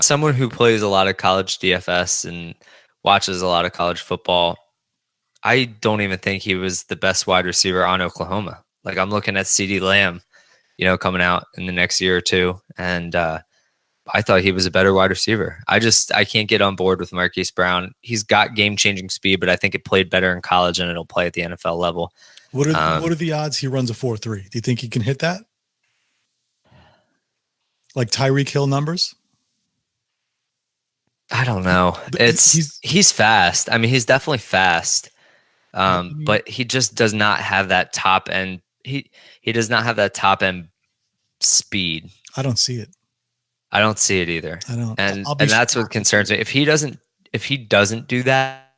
someone who plays a lot of college DFS and watches a lot of college football, I don't even think he was the best wide receiver on Oklahoma. Like, I'm looking at CeeDee Lamb, coming out in the next year or two, and I thought he was a better wide receiver. I can't get on board with Marquise Brown. He's got game-changing speed, but I think it played better in college and it'll play at the NFL level. What are the odds he runs a 4.3? Do you think he can hit that? Like Tyreek Hill numbers? I don't know. He's fast. I mean, he's definitely fast. But he just does not have that top end. He does not have that top end speed. I don't see it. I don't see it either. I don't. And that's what concerns me. If he doesn't do that,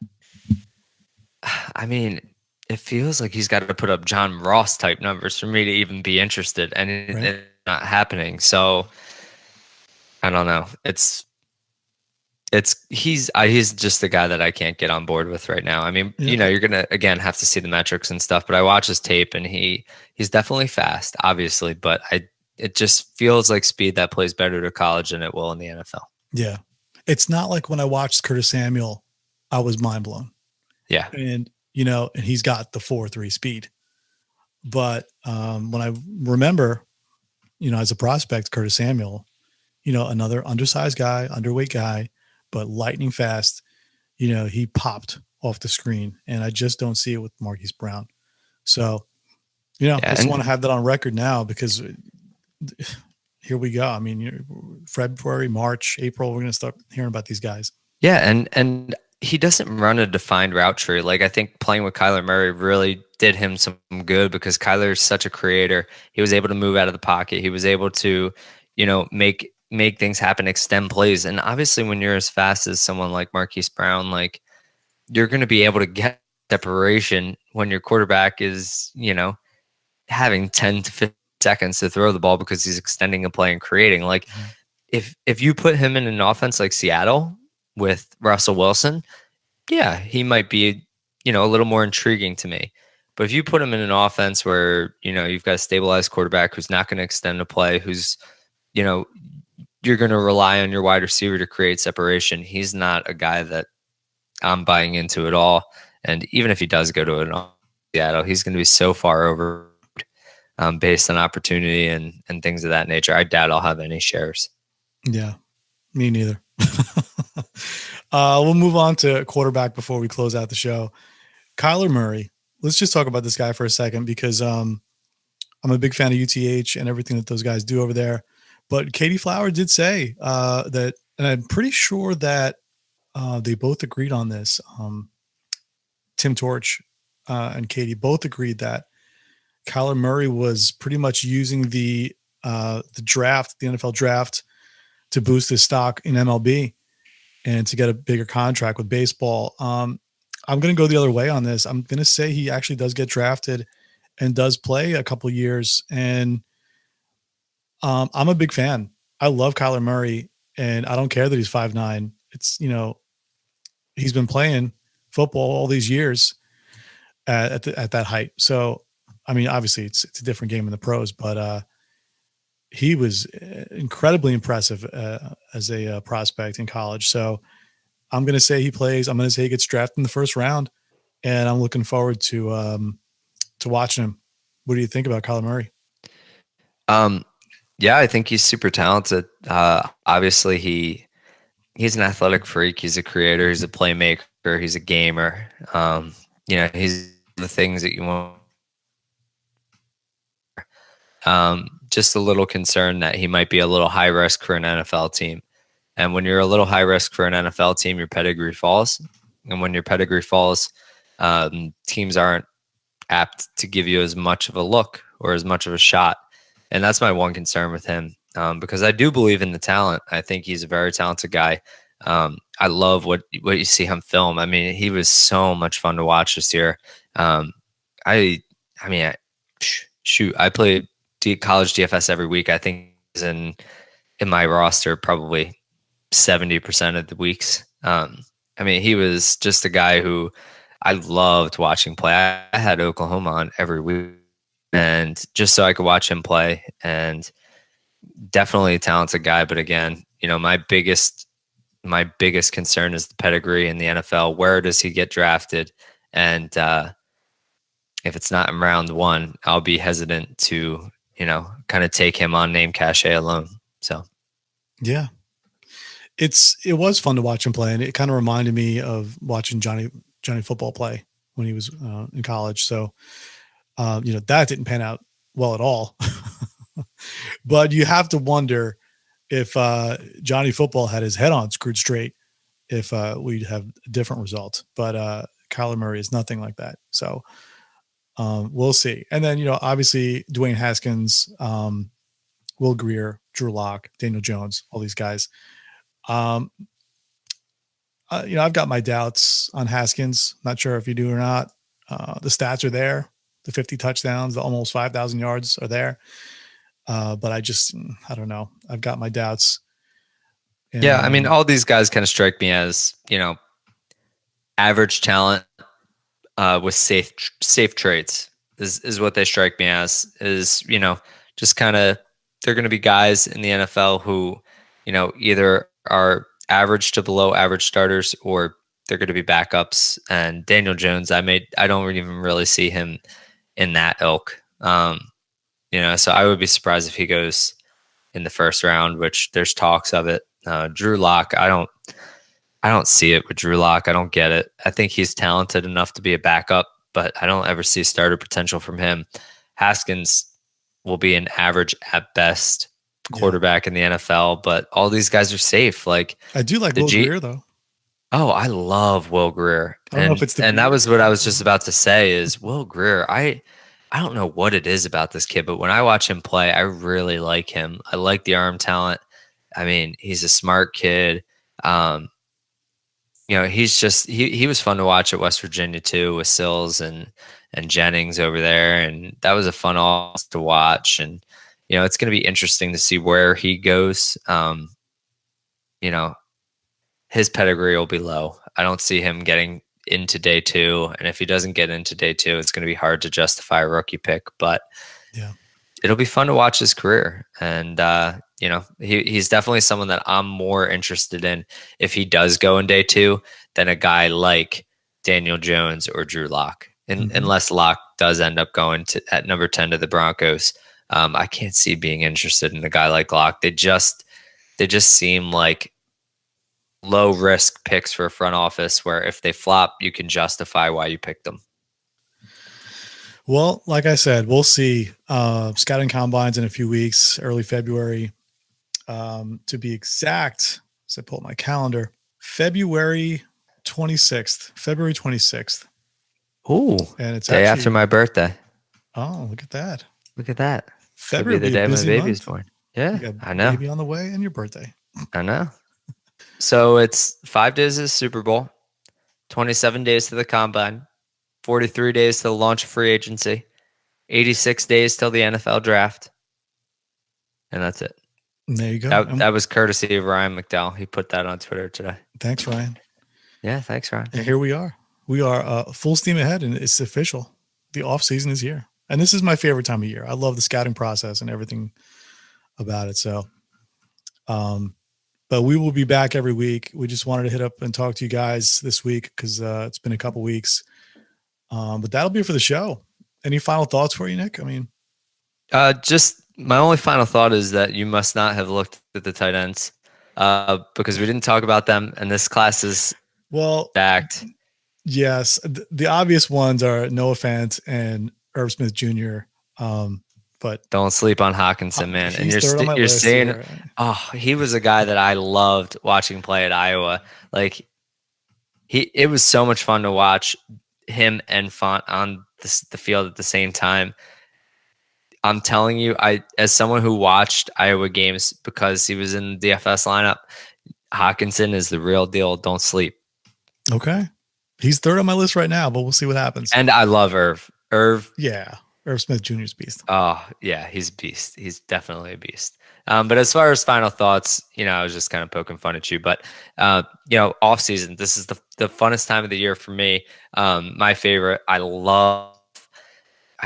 I mean, it feels like he's got to put up John Ross type numbers for me to even be interested, and it's not happening. So I don't know. He's just the guy that I can't get on board with right now. I mean, you're gonna again have to see the metrics and stuff, but I watch his tape and he's definitely fast, obviously, but it just feels like speed that plays better to college than it will in the NFL. Yeah, it's not like when I watched Curtis Samuel, I was mind blown. Yeah, and and he's got the 4.3 speed, but when I remember, as a prospect, Curtis Samuel, another undersized guy, underweight guy, but lightning fast, he popped off the screen, and I just don't see it with Marquise Brown. So, I just want to have that on record now, because here we go. I mean, February, March, April, we're going to start hearing about these guys. Yeah. And he doesn't run a defined route tree. Like, I think playing with Kyler Murray really did him some good, because Kyler is such a creator. He was able to move out of the pocket. He was able to, make things happen, extend plays. And obviously when you're as fast as someone like Marquise Brown, like, you're going to be able to get separation when your quarterback is, having 10 to 15 seconds to throw the ball, because he's extending a play and creating. Like, if you put him in an offense like Seattle with Russell Wilson, yeah, he might be, a little more intriguing to me. But if you put him in an offense where, you've got a stabilized quarterback who's not going to extend a play, who's, you're going to rely on your wide receiver to create separation, he's not a guy that I'm buying into at all. And even if he does go to Seattle, he's going to be so far over based on opportunity and things of that nature. I doubt I'll have any shares. Yeah, me neither. We'll move on to quarterback before we close out the show. Kyler Murray. Let's just talk about this guy for a second, because I'm a big fan of UTH and everything that those guys do over there. But Katie Flower did say that, and I'm pretty sure that they both agreed on this. Tim Torch and Katie both agreed that Kyler Murray was pretty much using the draft, the NFL draft, to boost his stock in MLB and to get a bigger contract with baseball. I'm going to go the other way on this. I'm going to say he actually does get drafted and does play a couple years. And I'm a big fan. I love Kyler Murray, and I don't care that he's 5'9". It's, he's been playing football all these years at that height. So, I mean, obviously it's a different game in the pros, but he was incredibly impressive as a prospect in college. So I'm going to say he plays. I'm going to say he gets drafted in the first round, and I'm looking forward to watching him. What do you think about Kyler Murray? Yeah, I think he's super talented. Obviously, he's an athletic freak. He's a creator. He's a playmaker. He's a gamer. He's the things that you want. Just a little concern that he might be a little high risk for an NFL team. And when you're a little high risk for an NFL team, your pedigree falls. And when your pedigree falls, teams aren't apt to give you as much of a look or as much of a shot. And that's my one concern with him, because I do believe in the talent. I think he's a very talented guy. I love what you see him film. I mean, he was so much fun to watch this year. I play college DFS every week. I think he's in my roster probably 70% of the weeks. He was just a guy who I loved watching play. I had Oklahoma on every week, and just so I could watch him play. And definitely a talented guy, but again, my biggest concern is the pedigree in the NFL. Where does he get drafted? And if it's not in round one, I'll be hesitant to, kind of take him on name cachet alone. So Yeah. It was fun to watch him play, and it kind of reminded me of watching Johnny football play when he was in college. So, that didn't pan out well at all. But you have to wonder if Johnny football had his head on screwed straight, if we'd have a different result. But Kyler Murray is nothing like that. So we'll see. And then, obviously Dwayne Haskins, Will Greer, Drew Lock, Daniel Jones, all these guys. I've got my doubts on Haskins. Not sure if you do or not. The stats are there. The 50 touchdowns, the almost 5,000 yards are there. But I don't know. I've got my doubts. And, yeah, I mean, all these guys kind of strike me as, average talent with safe traits is what they strike me as. Is, just kind of, they're going to be guys in the NFL who, either are average to below average starters, or they're going to be backups. And Daniel Jones, I don't even really see him in that ilk. So I would be surprised if he goes in the first round, which there's talks of it. Drew Lock, I don't see it with Drew Lock. I don't get it. I think he's talented enough to be a backup, but I don't ever see starter potential from him. Haskins will be an average at best quarterback in the NFL, but all these guys are safe. Like, I do like Will Greer though. Oh, I love Will Greer. I don't know if it's and that was what I was just about to say is Will Greer. I don't know what it is about this kid, but when I watch him play, I really like him. I like the arm talent. I mean, he's a smart kid. He's just he was fun to watch at West Virginia too, with Sills and Jennings over there, and that was a fun offense to watch. And it's going to be interesting to see where he goes. His pedigree will be low. I don't see him getting into day two, and if he doesn't get into day two, it's going to be hard to justify a rookie pick. But yeah, it'll be fun to watch his career, and he's definitely someone that I'm more interested in if he does go in day two than a guy like Daniel Jones or Drew Lock. Unless Lock does end up going at number 10 to the Broncos, I can't see being interested in a guy like Lock. They just seem like low risk picks for a front office where if they flop, you can justify why you picked them. Well, like I said, we'll see. Scouting combines in a few weeks, early February. To be exact, as I pull up my calendar, February 26th. Ooh, and it's day after my birthday. Oh, look at that. Look at that. February could be the day my baby's born. Yeah, I know. Baby on the way and your birthday. I know. So it's 5 days of the Super Bowl, 27 days to the combine, 43 days to the launch of free agency, 86 days till the NFL draft. And that's it. There you go. That was courtesy of Ryan McDowell. He put that on Twitter today. Thanks, Ryan. Yeah, thanks, Ryan. And here we are. We are full steam ahead, and it's official. The off season is here. And this is my favorite time of year. I love the scouting process and everything about it. So, but we will be back every week. We just wanted to hit up and talk to you guys this week because it's been a couple weeks. But that'll be for the show. Any final thoughts for you, Nick? I mean, just my only final thought is that you must not have looked at the tight ends because we didn't talk about them, and this class is stacked. Yes, the obvious ones are Noah Fant and Irv Smith Jr. But don't sleep on Hawkinson, man. And you're saying, here. Oh, he was a guy that I loved watching play at Iowa. Like it was so much fun to watch him and Font on the field at the same time. I'm telling you, as someone who watched Iowa games because he was in the DFS lineup, Hawkinson is the real deal. Don't sleep. Okay. He's third on my list right now, but we'll see what happens. And I love Irv. Yeah. Irv Smith Jr.'s beast. Oh, yeah, he's a beast. He's definitely a beast. But as far as final thoughts, I was just kind of poking fun at you. But, off season, this is the funnest time of the year for me. My favorite. I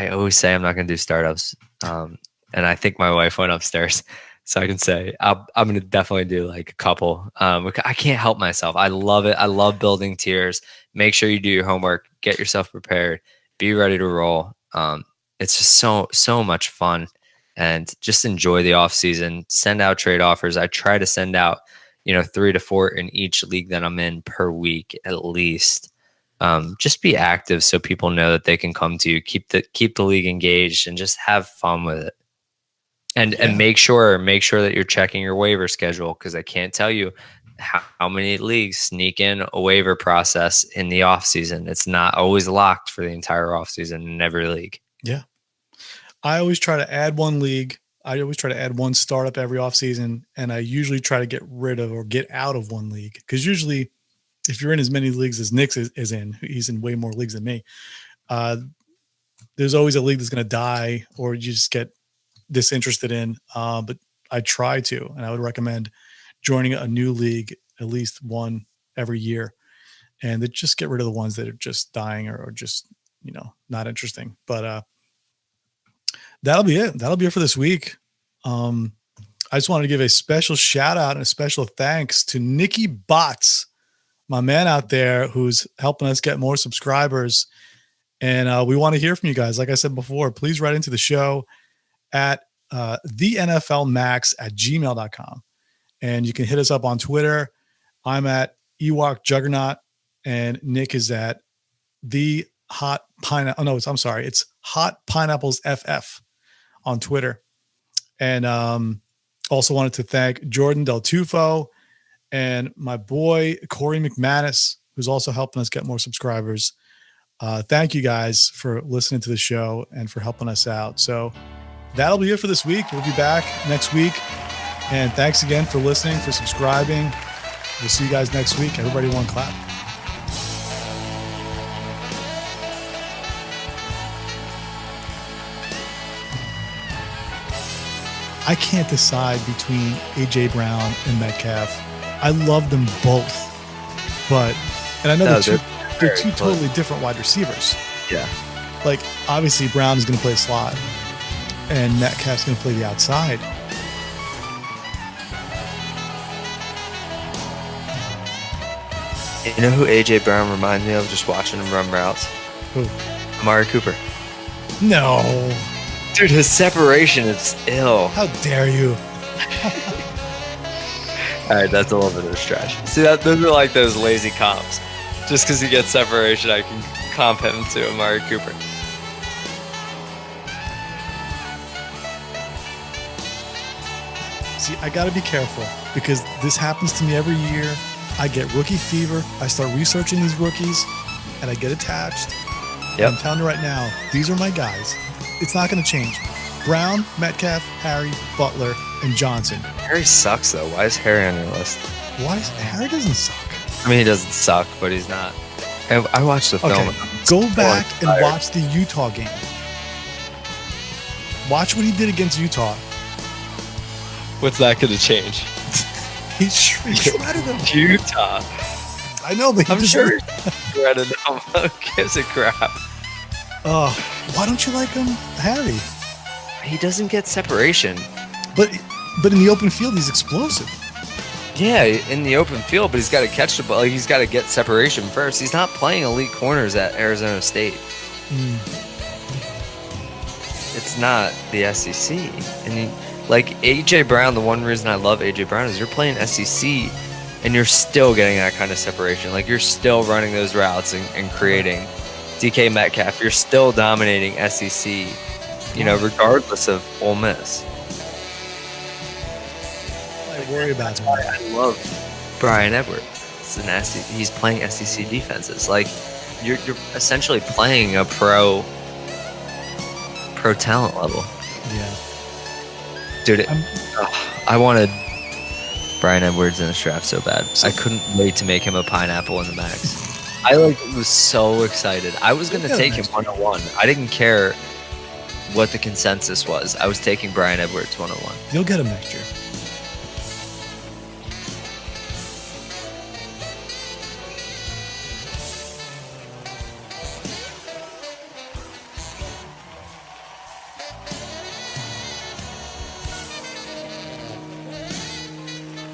always say I'm not going to do startups. And I think my wife went upstairs. So I can say I'm going to definitely do like a couple. I can't help myself. I love it. I love building tiers. Make sure you do your homework. Get yourself prepared. Be ready to roll. It's just so much fun, and just enjoy the off season. Send out trade offers. I try to send out 3 to 4 in each league that I'm in per week at least. Just be active so people know that they can come to you. Keep the league engaged and just have fun with it. And make sure that you're checking your waiver schedule, because I can't tell you how many leagues sneak in a waiver process in the off season. It's not always locked for the entire off season in every league. Yeah. I always try to add one league. I always try to add one startup every off season, and I usually try to get rid of or get out of one league, because usually if you're in as many leagues as Nick is in, he's in way more leagues than me. There's always a league that's going to die, or you just get disinterested in. But I try to, and I would recommend joining a new league, at least one every year, and then just get rid of the ones that are just dying or just, not interesting. But that'll be it. That'll be it for this week. I just wanted to give a special shout out and a special thanks to Nikki Bots, my man out there who's helping us get more subscribers. And we want to hear from you guys. Like I said before, please write into the show at TheNFLMAX@gmail.com. And you can hit us up on Twitter. I'm at Ewok Juggernaut, and Nick is at the Hot Pineapple. Oh, no, I'm sorry. It's Hot Pineapples FF on Twitter. And also wanted to thank Jordan Del Tufo and my boy Corey McManus, who's also helping us get more subscribers. Thank you guys for listening to the show and for helping us out. So that'll be it for this week. We'll be back next week. And thanks again for listening, for subscribing. We'll see you guys next week. Everybody, one clap. I can't decide between A.J. Brown and Metcalf. I love them both. And I know they're two totally different wide receivers. Yeah. Like, obviously, Brown is going to play slot, and Metcalf's going to play the outside. You know who A.J. Brown reminds me of, just watching him run routes? Who? Amari Cooper. No. Dude, his separation is ill. How dare you? All right, that's a little bit of a stretch. See, those are like those lazy comps. Just because he gets separation, I can comp him to Amari Cooper. See, I got to be careful, because this happens to me every year. I get rookie fever. I start researching these rookies, and I get attached. Yep. I'm telling you right now, these are my guys. It's not going to change. Brown, Metcalf, Harry, Butler, and Johnson. Harry sucks, though. Why is Harry on your list? Harry doesn't suck. I mean, he doesn't suck, but he's not. And I watched the film. Go back and watch the Utah game. Watch what he did against Utah. What's that going to change? He shredded him. Utah. I know, but I'm sure he shredded him. Who gives a crap? Why don't you like him, Harry? He doesn't get separation. But in the open field, he's explosive. Yeah, in the open field, but he's got to catch the ball. He's got to get separation first. He's not playing elite corners at Arizona State. It's not the SEC. And like A.J. Brown, the one reason I love A.J. Brown is you're playing SEC, and you're still getting that kind of separation. Like, you're still running those routes and creating. DK Metcalf, you're still dominating SEC, regardless of Ole Miss. I worry about him. I love Brian Edwards. It's nasty. He's playing SEC defenses. Like, you're essentially playing a pro talent level. Yeah. Dude, I wanted Brian Edwards in the draft so bad. I couldn't wait to make him a pineapple in the max. I was so excited. I was going to take him 101. I didn't care what the consensus was. I was taking Brian Edwards 101. You'll get him next year.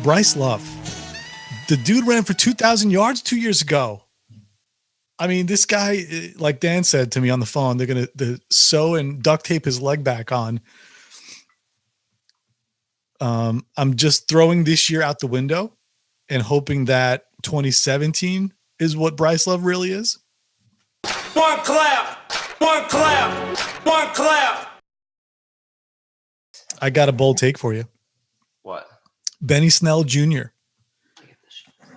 Bryce Love. The dude ran for 2,000 yards 2 years ago. I mean, this guy, like Dan said to me on the phone, they're going to sew and duct tape his leg back on. I'm just throwing this year out the window and hoping that 2017 is what Bryce Love really is. One clap, one clap, one clap. I got a bold take for you. What? Benny Snell Jr.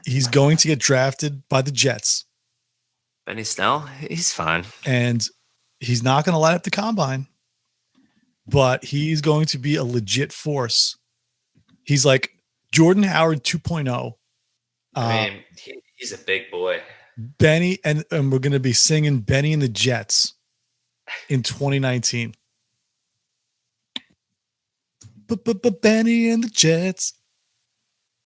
He's going to get drafted by the Jets. Benny Snell? He's fine. And he's not going to light up the combine, but he's going to be a legit force. He's like Jordan Howard 2.0. I mean, he's a big boy. Benny, and we're going to be singing Benny and the Jets in 2019. Benny and the Jets.